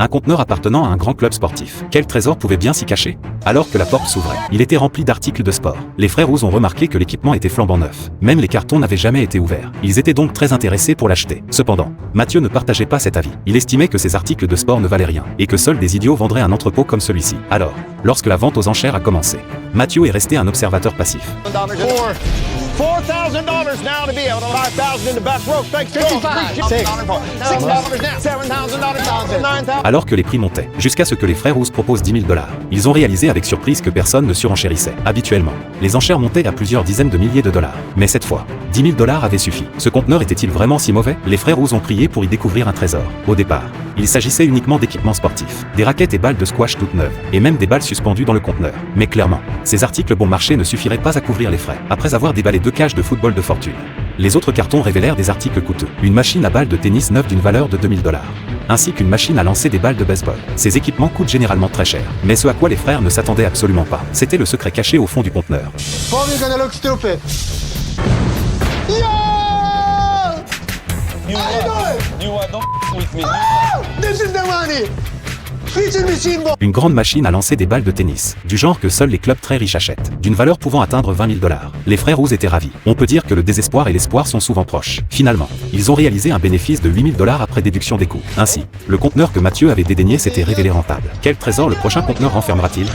Un conteneur appartenant à un grand club sportif. Quel trésor pouvait bien s'y cacher? Alors que la porte s'ouvrait, il était rempli d'articles de sport. Les frères Roos ont remarqué que l'équipement était flambant neuf. Même les cartons n'avaient jamais été ouverts. Ils étaient donc très intéressés pour l'acheter. Cependant, Mathieu ne partageait pas cet avis. Il estimait que ces articles de sport ne valaient rien, et que seuls des idiots vendraient un entrepôt comme celui-ci. Alors, lorsque la vente aux enchères a commencé, Mathieu est resté un observateur passif. $4,000 now to be able to $5,000 in the back row. Thanks to $6,000. Alors que les prix montaient, jusqu'à ce que les frères Roos proposent $10 000. Ils ont réalisé avec surprise que personne ne surenchérissait. Habituellement, les enchères montaient à plusieurs dizaines de milliers de dollars. Mais cette fois, $10 000 avaient suffi. Ce conteneur était-il vraiment si mauvais? Les frères Roos ont prié pour y découvrir un trésor. Au départ, il s'agissait uniquement d'équipements sportifs, des raquettes et balles de squash toutes neuves, et même des balles suspendues dans le conteneur. Mais clairement, ces articles bon marché ne suffiraient pas à couvrir les frais. Après avoir déballé 2 cages de football de fortune, les autres cartons révélèrent des articles coûteux. Une machine à balles de tennis neuve d'une valeur de $2 000, ainsi qu'une machine à lancer des balles de baseball. Ces équipements coûtent généralement très cher, mais ce à quoi les frères ne s'attendaient absolument pas, c'était le secret caché au fond du conteneur. Probably gonna look stupid. Yo! You don't with me. This is the money. Feature machine ball. Une grande machine à lancer des balles de tennis, du genre que seuls les clubs très riches achètent, d'une valeur pouvant atteindre $20 000. Les frères Roos étaient ravis. On peut dire que le désespoir et l'espoir sont souvent proches. Finalement, ils ont réalisé un bénéfice de $8 000 après déduction des coûts. Ainsi, le conteneur que Mathieu avait dédaigné s'était révélé rentable. Quel trésor le prochain conteneur renfermera-t-il?